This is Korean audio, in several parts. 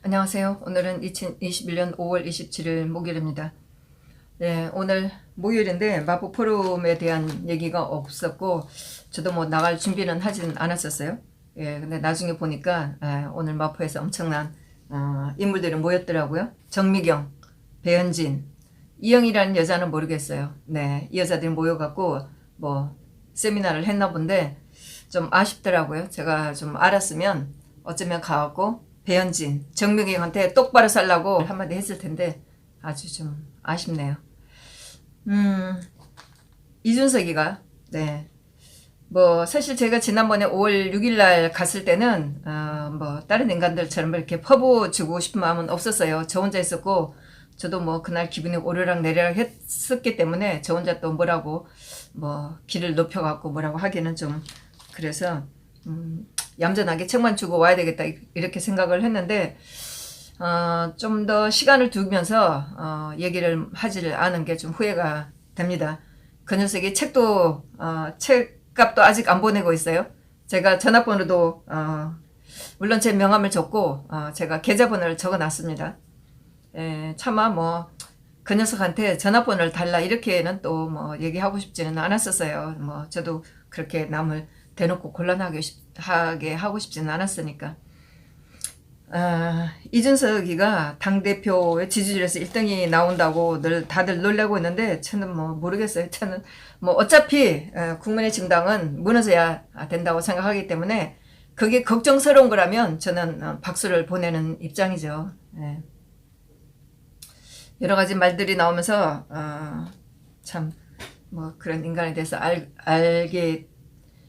안녕하세요. 오늘은 2021년 5월 27일 목요일입니다. 네, 오늘 목요일인데 마포 포럼에 대한 얘기가 없었고 저도 뭐 나갈 준비는 하진 않았었어요. 예, 근데 나중에 보니까 오늘 마포에서 엄청난 인물들이 모였더라고요. 정미경, 배현진, 이영이라는 여자는 모르겠어요. 네, 이 여자들이 모여갖고 뭐 세미나를 했나 본데 좀 아쉽더라고요. 제가 좀 알았으면 어쩌면 가갖고 배현진, 정미경한테 똑바로 살라고 한마디 했을 텐데 아주 좀 아쉽네요. 이준석이가 네. 뭐 사실 제가 지난번에 5월 6일 날 갔을 때는 뭐 다른 인간들처럼 이렇게 퍼부어주고 싶은 마음은 없었어요. 저 혼자 있었고 저도 뭐 그날 기분이 오르락 내리락 했었기 때문에 저 혼자 또 뭐라고 뭐 길을 높여갖고 뭐라고 하기는 좀 그래서 얌전하게 책만 주고 와야 되겠다 이렇게 생각을 했는데 좀 더 시간을 두면서 얘기를 하지를 않은 게 좀 후회가 됩니다. 그 녀석이 책도 책값도 아직 안 보내고 있어요. 제가 전화번호도 물론 제 명함을 줬고 제가 계좌번호를 적어놨습니다. 차마 뭐 그 녀석한테 전화번호를 달라 이렇게는 또 뭐 얘기하고 싶지는 않았었어요. 뭐 저도 그렇게 남을 대놓고 곤란하게 하게 하고 싶지는 않았으니까. 이준석이가 당대표의 지지율에서 1등이 나온다고 늘 다들 놀라고 있는데 저는 뭐 모르겠어요. 저는 뭐 어차피 국민의힘당은 무너져야 된다고 생각하기 때문에 그게 걱정스러운 거라면 저는 박수를 보내는 입장이죠. 예. 여러 가지 말들이 나오면서 참 뭐 그런 인간에 대해서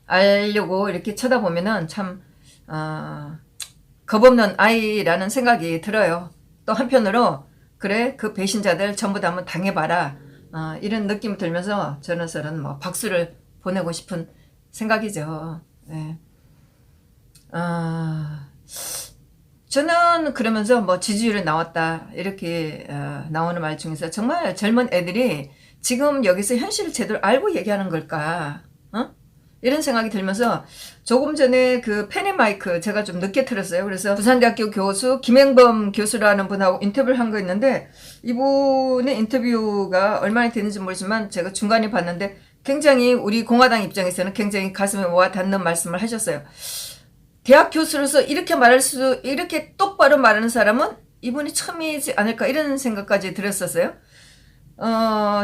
알려고 이렇게 쳐다보면은 참 겁없는 아이라는 생각이 들어요. 또 한편으로 그래 그 배신자들 전부 다 한번 당해봐라 이런 느낌이 들면서 저는 뭐 박수를 보내고 싶은 생각이죠. 네. 저는 그러면서 뭐 지지율이 나왔다 이렇게 나오는 말 중에서 정말 젊은 애들이 지금 여기서 현실을 제대로 알고 얘기하는 걸까? 이런 생각이 들면서 조금 전에 그 펜앤마이크 제가 좀 늦게 틀었어요. 그래서 부산대학교 교수 김행범 교수라는 분하고 인터뷰를 한 거 있는데 이분의 인터뷰가 얼마나 되는지 모르지만 제가 중간에 봤는데 굉장히 우리 공화당 입장에서는 굉장히 가슴에 와 닿는 말씀을 하셨어요. 대학 교수로서 이렇게 똑바로 말하는 사람은 이분이 처음이지 않을까 이런 생각까지 들었었어요.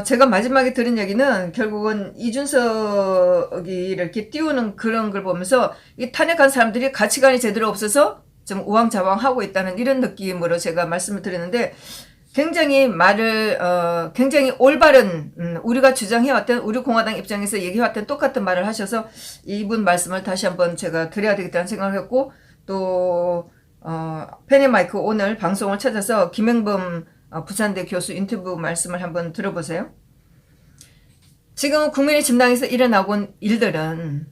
제가 마지막에 들은 얘기는 결국은 이준석이 이렇게 띄우는 그런 걸 보면서 이 탄핵한 사람들이 가치관이 제대로 없어서 좀 우왕좌왕하고 있다는 이런 느낌으로 제가 말씀을 드렸는데 굉장히 굉장히 올바른, 우리가 주장해왔던, 우리 공화당 입장에서 얘기해왔던 똑같은 말을 하셔서 이분 말씀을 다시 한번 제가 드려야 되겠다는 생각을 했고 또, 펜앤마이크 오늘 방송을 찾아서 김행범 부산대 교수 인터뷰 말씀을 한번 들어보세요. 지금 국민의힘당에서 일어나고 온 일들은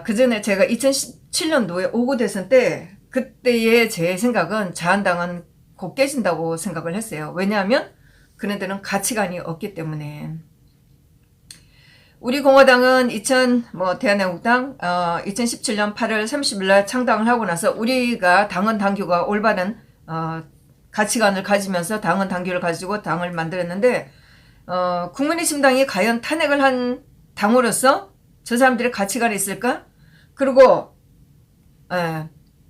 그 전에 제가 2017년도에 5구 대선 때 그때의 제 생각은 자한당은 곧 깨진다고 생각을 했어요. 왜냐하면 그네들은 가치관이 없기 때문에. 우리 공화당은 대한민국당 2017년 8월 30일 날 창당을 하고 나서 우리가 당헌 당규가 올바른 가치관을 가지면서 당헌 당규를 가지고 당을 만들었는데 국민의힘당이 과연 탄핵을 한 당으로서 저 사람들의 가치관이 있을까? 그리고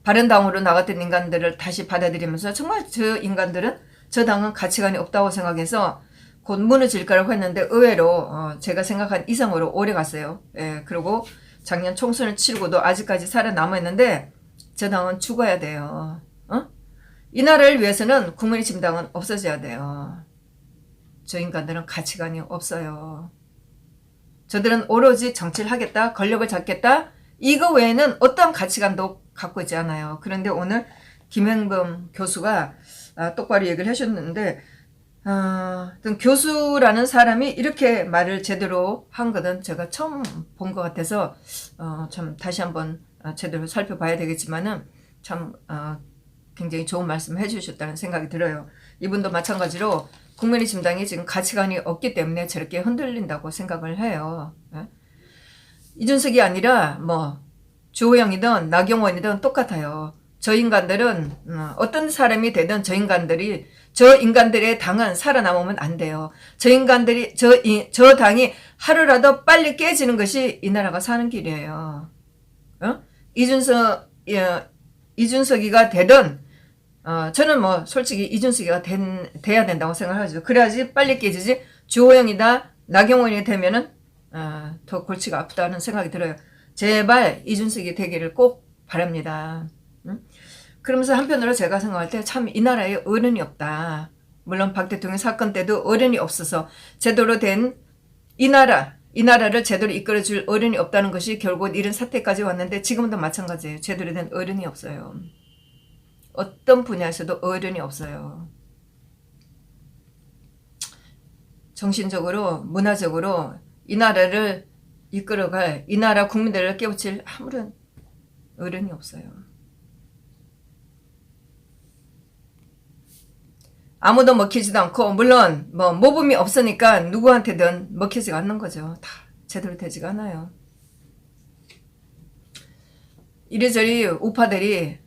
바른당으로 나갔던 인간들을 다시 받아들이면서 정말 저 당은 가치관이 없다고 생각해서 곧 무너질 거라고 했는데 의외로 제가 생각한 이상으로 오래 갔어요. 그리고 작년 총선을 치르고도 아직까지 살아남았는데 저 당은 죽어야 돼요. 이 나라를 위해서는 국민의힘당은 없어져야 돼요. 저 인간들은 가치관이 없어요. 저들은 오로지 정치를 하겠다, 권력을 잡겠다, 이거 외에는 어떠한 가치관도 갖고 있지 않아요. 그런데 오늘 김행범 교수가 똑바로 얘기를 하셨는데 어떤 교수라는 사람이 이렇게 말을 제대로 한 거는 제가 처음 본 것 같아서 참 다시 한번 제대로 살펴봐야 되겠지만은 참 굉장히 좋은 말씀을 해주셨다는 생각이 들어요. 이분도 마찬가지로 국민의힘당이 지금 가치관이 없기 때문에 저렇게 흔들린다고 생각을 해요. 이준석이 아니라 뭐 주호영이든 나경원이든 똑같아요. 저 인간들은 어떤 사람이 되든 저 인간들의 당은 살아남으면 안 돼요. 저 당이 하루라도 빨리 깨지는 것이 이 나라가 사는 길이에요. 어? 이준석이가 되든 저는 뭐 솔직히 이준석이가 돼야 된다고 생각하죠. 그래야지 빨리 깨지지. 주호영이다 나경원이 되면은 더 골치가 아프다는 생각이 들어요. 제발 이준석이 되기를 꼭 바랍니다. 응? 그러면서 한편으로 제가 생각할 때 참 이 나라에 어른이 없다. 물론 박 대통령 사건 때도 어른이 없어서 제대로 된 이 나라를 제대로 이끌어줄 어른이 없다는 것이 결국 이런 사태까지 왔는데 지금도 마찬가지예요. 제대로 된 어른이 없어요. 어떤 분야에서도 어른이 없어요. 정신적으로 문화적으로 이 나라를 이끌어갈 이 나라 국민들을 깨우칠 아무런 어른이 없어요. 아무도 먹히지도 않고 물론 뭐 모범이 없으니까 누구한테든 먹히지가 않는 거죠. 다 제대로 되지가 않아요. 이리저리 우파들이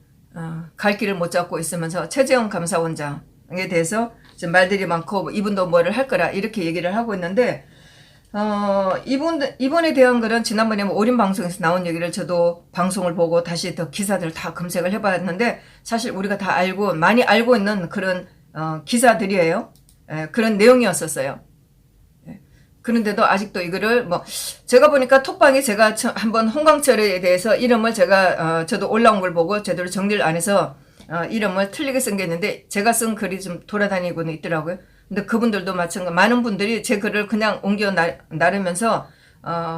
갈 길을 못 잡고 있으면서 최재형 감사원장에 대해서 지금 말들이 많고 이분도 뭐를 할 거라 이렇게 얘기를 하고 있는데 이분에 대한 거는 지난번에 뭐 오린 방송에서 나온 얘기를 저도 방송을 보고 다시 더 기사들 다 검색을 해봤는데 사실 우리가 다 많이 알고 있는 그런 기사들이에요. 그런 내용이었었어요. 그런데도 아직도 이거를 뭐 제가 보니까 톡방에 제가 한번 홍광철에 대해서 이름을 제가 저도 올라온 걸 보고 제대로 정리를 안 해서 이름을 틀리게 쓴 게 있는데 제가 쓴 글이 좀 돌아다니고는 있더라고요. 근데 그분들도 마찬가지 많은 분들이 제 글을 그냥 옮겨 나르면서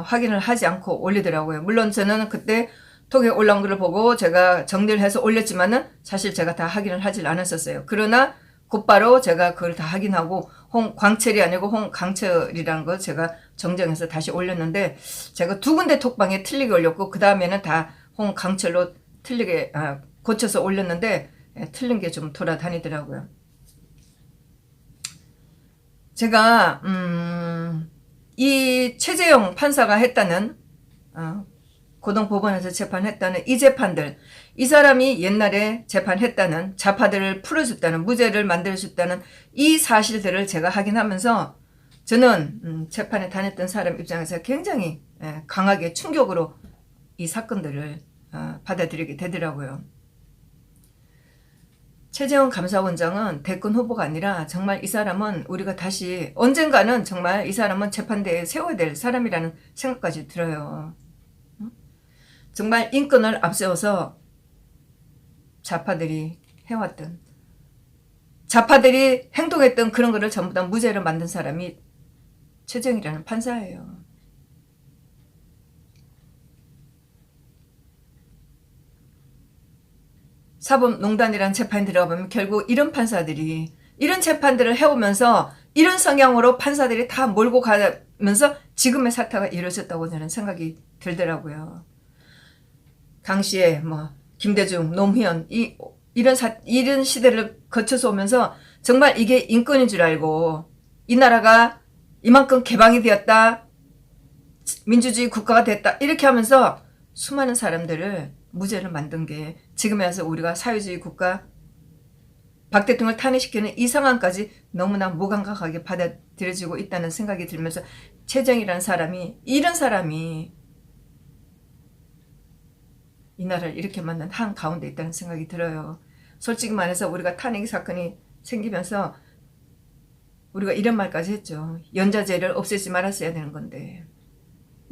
확인을 하지 않고 올리더라고요. 물론 저는 그때 톡에 올라온 글을 보고 제가 정리를 해서 올렸지만은 사실 제가 다 확인을 하질 않았었어요. 그러나 곧바로 제가 그걸 다 확인하고 홍광철이 아니고 홍강철이라는 거 제가 정정해서 다시 올렸는데 제가 두 군데 톡방에 틀리게 올렸고 그 다음에는 다 홍강철로 틀리게 고쳐서 올렸는데 틀린 게 좀 돌아다니더라고요. 제가 이 최재형 판사가 했다는 고등법원에서 재판했다는 이 재판들 이 사람이 옛날에 재판했다는 좌파들을 풀어줬다는 무죄를 만들어줬다는 이 사실들을 제가 확인하면서 저는 재판에 다녔던 사람 입장에서 굉장히 강하게 충격으로 이 사건들을 받아들이게 되더라고요. 최재형 감사원장은 대권 후보가 아니라 정말 이 사람은 우리가 다시 언젠가는 정말 이 사람은 재판대에 세워야 될 사람이라는 생각까지 들어요. 정말 인권을 앞세워서 좌파들이 해왔던 좌파들이 행동했던 그런 거를 전부 다 무죄로 만든 사람이 최재형이라는 판사예요. 사법농단이라는 재판에 들어가보면 결국 이런 판사들이 이런 재판들을 해오면서 이런 성향으로 판사들이 다 몰고 가면서 지금의 사태가 이루어졌다고 저는 생각이 들더라고요. 당시에 뭐 김대중, 노무현 이런 시대를 거쳐서 오면서 정말 이게 인권인 줄 알고 이 나라가 이만큼 개방이 되었다, 민주주의 국가가 됐다 이렇게 하면서 수많은 사람들을 무죄를 만든 게 지금에 와서 우리가 사회주의 국가 박 대통령을 탄핵시키는 이 상황까지 너무나 무감각하게 받아들여지고 있다는 생각이 들면서 최재형이라는 사람이 이런 사람이 이 나라를 이렇게 만든 한 가운데 있다는 생각이 들어요. 솔직히 말해서 우리가 탄핵 사건이 생기면서 우리가 이런 말까지 했죠. 연좌제를 없애지 말았어야 되는 건데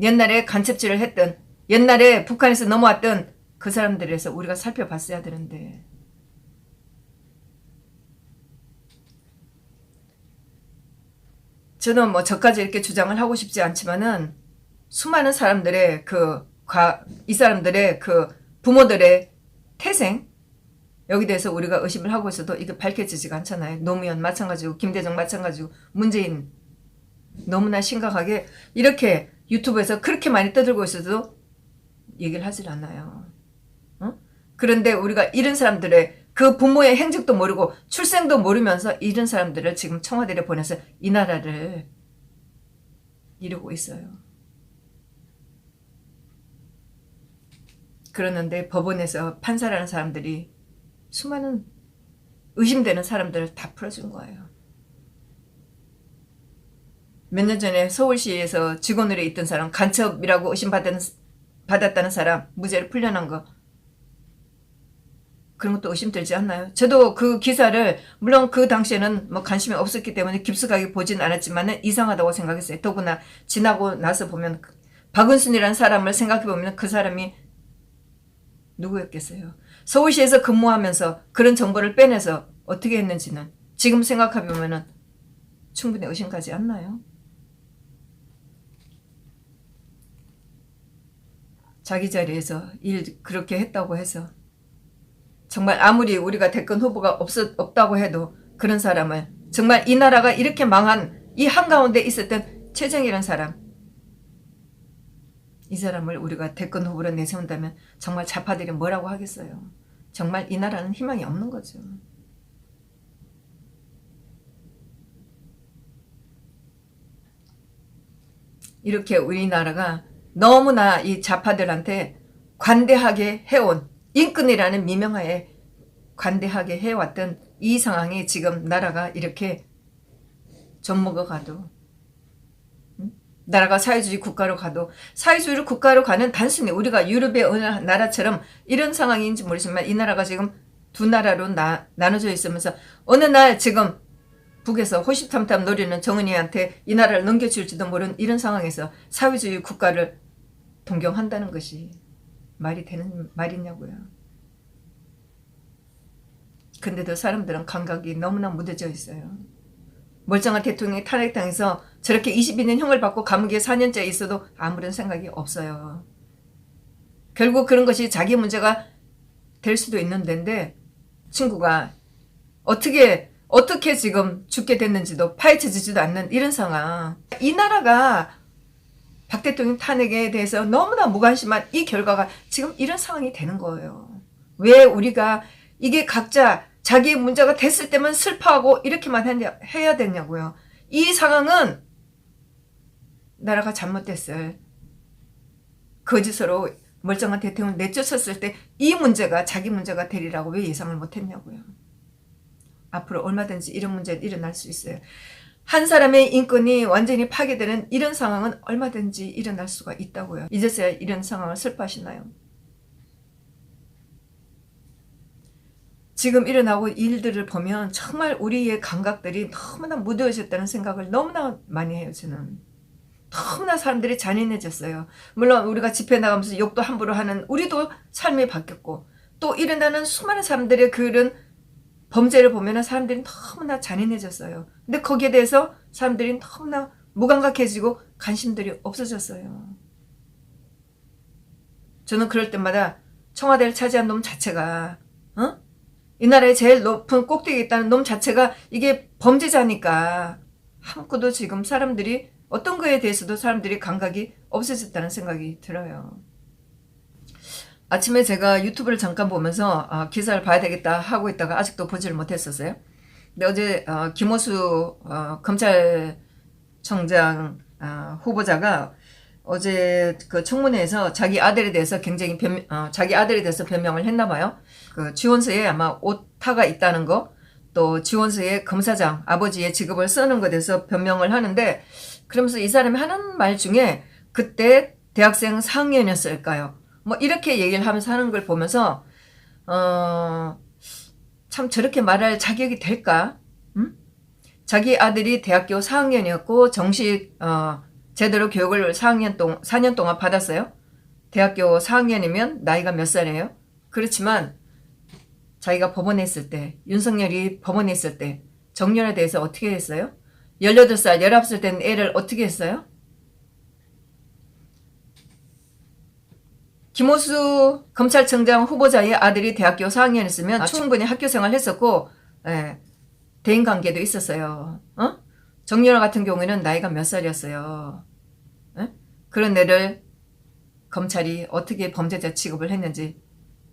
옛날에 간첩질을 했던 옛날에 북한에서 넘어왔던 그 사람들에서 우리가 살펴봤어야 되는데 저는 뭐 저까지 이렇게 주장을 하고 싶지 않지만은 수많은 사람들의 이 사람들의 그 부모들의 태생 여기 대해서 우리가 의심을 하고 있어도 이게 밝혀지지가 않잖아요. 노무현 마찬가지고 김대중 마찬가지고 문재인 너무나 심각하게 이렇게 유튜브에서 그렇게 많이 떠들고 있어도 얘기를 하질 않아요. 그런데 우리가 이런 사람들의 그 부모의 행적도 모르고 출생도 모르면서 이런 사람들을 지금 청와대에 보내서 이 나라를 이루고 있어요. 그러는데 법원에서 판사라는 사람들이 수많은 의심되는 사람들을 다 풀어준 거예요. 몇 년 전에 서울시에서 직원으로 있던 사람, 간첩이라고 의심받았다는 사람 무죄를 풀려난 거, 그런 것도 의심들지 않나요? 저도 그 기사를 물론 그 당시에는 뭐 관심이 없었기 때문에 깊숙하게 보진 않았지만 이상하다고 생각했어요. 더구나 지나고 나서 보면 박은순이라는 사람을 생각해보면 그 사람이 누구였겠어요? 서울시에서 근무하면서 그런 정보를 빼내서 어떻게 했는지는 지금 생각해보면 충분히 의심가지 않나요? 자기 자리에서 일 그렇게 했다고 해서 정말 아무리 우리가 대권 후보가 없다고 해도 그런 사람을, 정말 이 나라가 이렇게 망한 이 한가운데 있었던 최정희라는 사람, 이 사람을 우리가 대권 후보로 내세운다면 정말 좌파들이 뭐라고 하겠어요. 정말 이 나라는 희망이 없는 거죠. 이렇게 우리나라가 너무나 이 좌파들한테 관대하게 해온, 인권이라는 미명하에 관대하게 해왔던 이 상황이 지금 나라가 이렇게 좀먹어 가도, 나라가 사회주의 국가로 가도, 사회주의 국가로 가는 단순히 우리가 유럽의 어느 나라처럼 이런 상황인지 모르지만 이 나라가 지금 두 나라로 나눠져 있으면서 어느 날 지금 북에서 호시탐탐 노리는 정은이한테 이 나라를 넘겨줄지도 모르는 이런 상황에서 사회주의 국가를 동경한다는 것이 말이 되는 말이냐고요. 근데도 사람들은 감각이 너무나 무뎌져 있어요. 멀쩡한 대통령이 탄핵당해서 저렇게 22년 형을 받고 감옥에 4년째 있어도 아무런 생각이 없어요. 결국 그런 것이 자기 문제가 될 수도 있는 데인데 친구가 어떻게 지금 죽게 됐는지도 파헤쳐지지도 않는 이런 상황. 이 나라가 박 대통령 탄핵에 대해서 너무나 무관심한 이 결과가 지금 이런 상황이 되는 거예요. 왜 우리가 이게 각자 자기의 문제가 됐을 때만 슬퍼하고 이렇게만 해야 되냐고요. 이 상황은 나라가 잘못됐을, 거짓으로 멀쩡한 대통령을 내쫓았을 때 이 문제가 자기 문제가 되리라고 왜 예상을 못했냐고요. 앞으로 얼마든지 이런 문제는 일어날 수 있어요. 한 사람의 인권이 완전히 파괴되는 이런 상황은 얼마든지 일어날 수가 있다고요. 이제서야 이런 상황을 슬퍼하시나요? 지금 일어나고 일들을 보면 정말 우리의 감각들이 너무나 무뎌졌다는 생각을 너무나 많이 해요. 저는 너무나 사람들이 잔인해졌어요. 물론 우리가 집회 나가면서 욕도 함부로 하는 우리도 삶이 바뀌었고, 또 일어나는 수많은 사람들의 그런 범죄를 보면 사람들이 너무나 잔인해졌어요. 근데 거기에 대해서 사람들이 너무나 무감각해지고 관심들이 없어졌어요. 저는 그럴 때마다 청와대를 차지한 놈 자체가, 이 나라의 제일 높은 꼭대기에 있다는 놈 자체가 이게 범죄자니까 한국도 지금 사람들이 어떤 거에 대해서도 사람들이 감각이 없어졌다는 생각이 들어요. 아침에 제가 유튜브를 잠깐 보면서 기사를 봐야 되겠다 하고 있다가 아직도 보지를 못했었어요. 근데 어제 김호수 검찰청장 후보자가 어제 그 청문회에서 자기 아들에 대해서 굉장히 자기 아들에 대해서 변명을 했나 봐요. 그 지원서에 아마 오타가 있다는 거, 또 지원서에 검사장 아버지의 직업을 쓰는 것에 대해서 변명을 하는데, 그러면서 이 사람이 하는 말 중에 그때 대학생 4학년이었을까요? 뭐 이렇게 얘기를 하면서 하는 걸 보면서 참 저렇게 말할 자격이 될까? 자기 아들이 대학교 4학년이었고 정식 제대로 교육을 4년 동안 받았어요. 대학교 4학년이면 나이가 몇 살이에요? 그렇지만 자기가 법원에 있을 때, 윤석열이 법원에 있을 때 정년에 대해서 어떻게 했어요? 18살, 19살 된 애를 어떻게 했어요? 김호수 검찰청장 후보자의 아들이 대학교 4학년이었으면 충분히 학교생활 했었고, 대인관계도 있었어요. 정연아 같은 경우에는 나이가 몇 살이었어요. 그런 애를 검찰이 어떻게 범죄자 취급을 했는지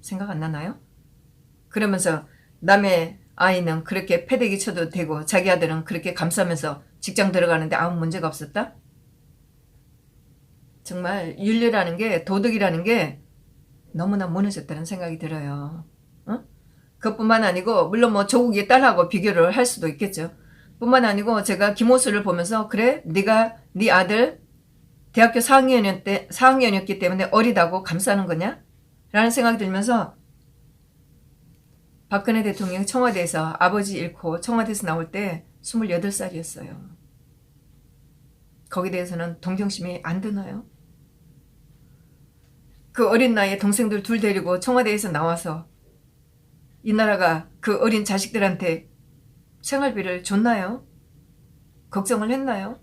생각 안 나나요? 그러면서 남의 아이는 그렇게 패대기 쳐도 되고 자기 아들은 그렇게 감싸면서 직장 들어가는데 아무 문제가 없었다? 정말 윤리라는 게, 도덕이라는 게 너무나 무너졌다는 생각이 들어요. 그것뿐만 아니고 물론 뭐 조국의 딸하고 비교를 할 수도 있겠죠. 뿐만 아니고 제가 김호수를 보면서 그래 네가 네 아들 대학교 4학년이었기 때문에 어리다고 감싸는 거냐? 라는 생각이 들면서 박근혜 대통령이 청와대에서 아버지 잃고 청와대에서 나올 때 28살이었어요. 거기에 대해서는 동경심이 안 드나요? 그 어린 나이에 동생들 둘 데리고 청와대에서 나와서 이 나라가 그 어린 자식들한테 생활비를 줬나요? 걱정을 했나요?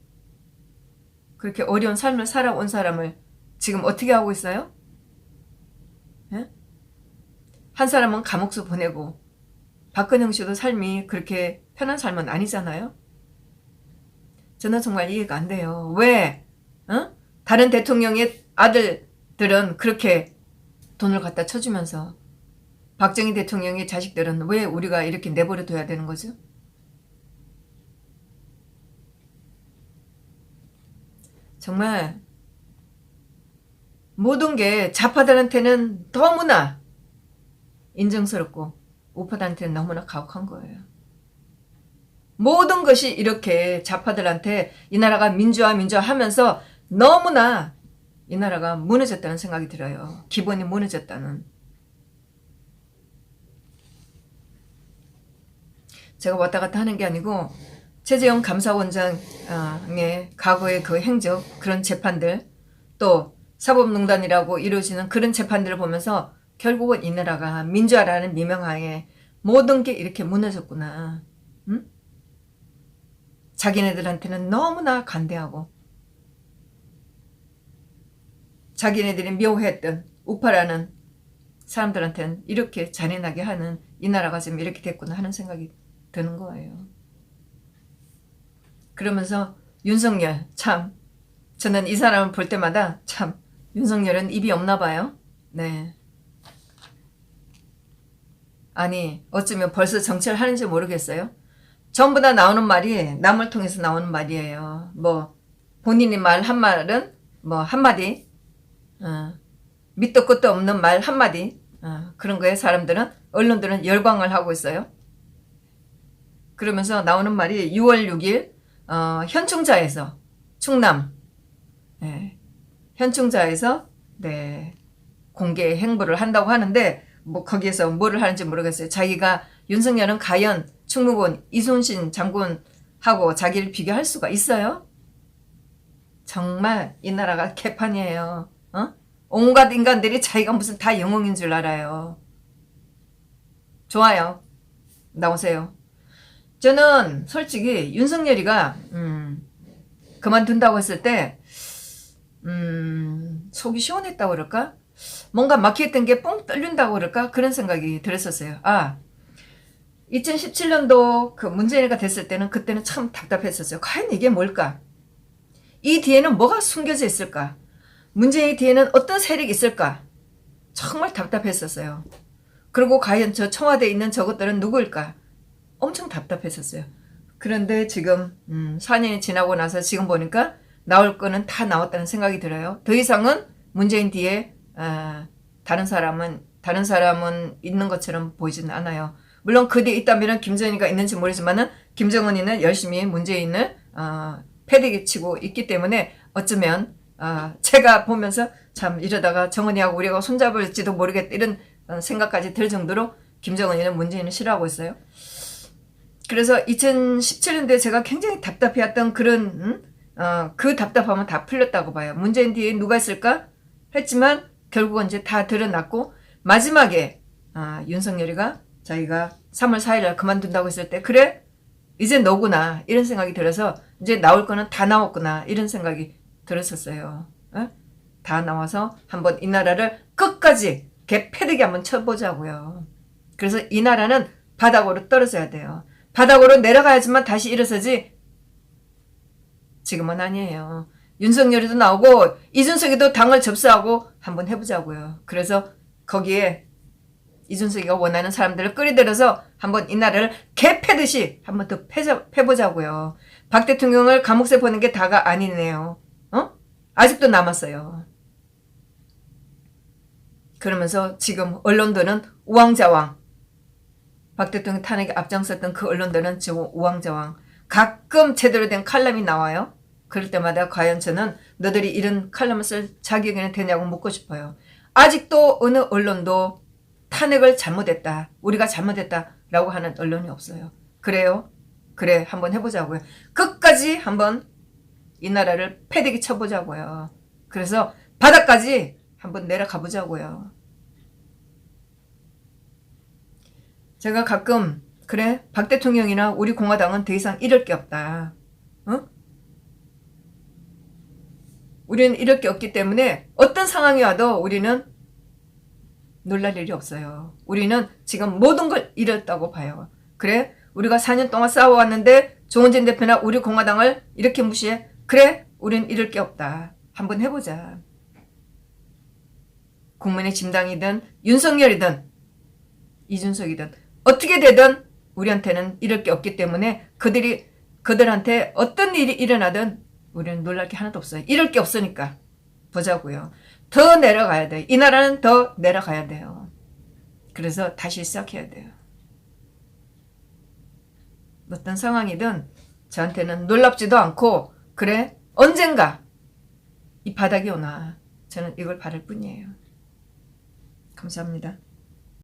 그렇게 어려운 삶을 살아온 사람을 지금 어떻게 하고 있어요? 예? 한 사람은 감옥서 보내고 박근영 씨도 삶이 그렇게 편한 삶은 아니잖아요? 저는 정말 이해가 안 돼요. 왜? 다른 대통령의 아들들은 그렇게 돈을 갖다 쳐주면서 박정희 대통령의 자식들은 왜 우리가 이렇게 내버려 둬야 되는 거죠? 정말 모든 게 좌파들한테는 너무나 인정스럽고 우파들한테는 너무나 가혹한 거예요. 모든 것이 이렇게 좌파들한테 이 나라가 민주화 하면서 너무나 이 나라가 무너졌다는 생각이 들어요. 기본이 무너졌다는. 제가 왔다 갔다 하는 게 아니고 최재형 감사원장의 과거의 그 행적, 그런 재판들, 또 사법농단이라고 이루어지는 그런 재판들을 보면서 결국은 이 나라가 민주화라는 미명하에 모든 게 이렇게 무너졌구나. 응? 자기네들한테는 너무나 간대하고 자기네들이 미워했던 우파라는 사람들한테는 이렇게 잔인하게 하는 이 나라가 지금 이렇게 됐구나 하는 생각이 드는 거예요. 그러면서 윤석열 참 저는 이 사람을 볼 때마다 참 윤석열은 입이 없나 봐요. 네. 아니 어쩌면 벌써 정치를 하는지 모르겠어요. 전부 다 나오는 말이 남을 통해서 나오는 말이에요. 뭐 본인이 말 한 말은 뭐 한마디 밑도 끝도 없는 말 한마디 그런 거에 사람들은 언론들은 열광을 하고 있어요. 그러면서 나오는 말이 6월 6일 현충자에서 충남 현충자에서 공개 행보를 한다고 하는데 뭐 거기에서 뭐를 하는지 모르겠어요. 자기가 윤석열은 과연 충무군 이순신 장군하고 자기를 비교할 수가 있어요? 정말 이 나라가 개판이에요. 온갖 인간들이 자기가 무슨 다 영웅인 줄 알아요. 좋아요. 나오세요. 저는 솔직히 윤석열이가 그만둔다고 했을 때 속이 시원했다고 그럴까? 뭔가 막혔던 게 뻥 뚫린다고 그럴까? 그런 생각이 들었었어요. 2017년도 그 문재인이가 됐을 때는 그때는 참 답답했었어요. 과연 이게 뭘까? 이 뒤에는 뭐가 숨겨져 있을까? 문재인 뒤에는 어떤 세력이 있을까? 정말 답답했었어요. 그리고 과연 저 청와대에 있는 저것들은 누구일까? 엄청 답답했었어요. 그런데 지금 4년이 지나고 나서 지금 보니까 나올 거는 다 나왔다는 생각이 들어요. 더 이상은 문재인 뒤에 다른 사람은 있는 것처럼 보이지는 않아요. 물론 그 뒤에 있다면 김정은이가 있는지 모르지만은 김정은이는 열심히 문재인을 패대기 치고 있기 때문에 어쩌면 제가 보면서 참 이러다가 정은이하고 우리가 손잡을지도 모르겠다 이런 생각까지 들 정도로 김정은이는 문재인을 싫어하고 있어요. 그래서 2017년도에 제가 굉장히 답답해했던 그런 그 답답함은 다 풀렸다고 봐요. 문재인 뒤에 누가 있을까 했지만 결국은 이제 다 드러났고 마지막에 윤석열이가 자기가 3월 4일날 그만둔다고 했을 때 그래? 이제 너구나 이런 생각이 들어서 이제 나올 거는 다 나왔구나 이런 생각이 들었었어요. 다 나와서 한번 이 나라를 끝까지 개패대기 한번 쳐보자고요. 그래서 이 나라는 바닥으로 떨어져야 돼요. 바닥으로 내려가야지만 다시 일어서지 지금은 아니에요. 윤석열이도 나오고 이준석이도 당을 접수하고 한번 해보자고요. 그래서 거기에 이준석이가 원하는 사람들을 끌어들여서 한번 이 나라를 개패듯이 한번 더 패보자고요. 박 대통령을 감옥에 보낸 게 다가 아니네요. 아직도 남았어요. 그러면서 지금 언론들은 우왕좌왕 박 대통령 탄핵에 앞장섰던 그 언론들은 지금 우왕좌왕. 가끔 제대로 된 칼럼이 나와요. 그럴 때마다 과연 저는 너들이 이런 칼럼을 쓸 자격이 되냐고 묻고 싶어요. 아직도 어느 언론도 탄핵을 잘못했다, 우리가 잘못했다라고 하는 언론이 없어요. 그래요? 그래, 한번 해보자고요. 끝까지 한번 이 나라를 패대기 쳐보자고요. 그래서 바닥까지 한번 내려가 보자고요. 제가 가끔 그래, 박 대통령이나 우리 공화당은 더 이상 잃을 게 없다. 어? 우리는 잃을 게 없기 때문에 어떤 상황이 와도 우리는 놀랄 일이 없어요. 우리는 지금 모든 걸 잃었다고 봐요. 그래? 우리가 4년 동안 싸워왔는데 조원진 대표나 우리 공화당을 이렇게 무시해? 그래? 우린 잃을 게 없다. 한번 해보자. 국민의 진당이든 윤석열이든 이준석이든 어떻게 되든 우리한테는 잃을 게 없기 때문에 그들한테 어떤 일이 일어나든 우리는 놀랄 게 하나도 없어요. 잃을 게 없으니까 보자고요. 더 내려가야 돼. 이 나라는 더 내려가야 돼요. 그래서 다시 시작해야 돼요. 어떤 상황이든 저한테는 놀랍지도 않고 그래 언젠가 이 바닥이 오나 저는 이걸 바랄 뿐이에요. 감사합니다.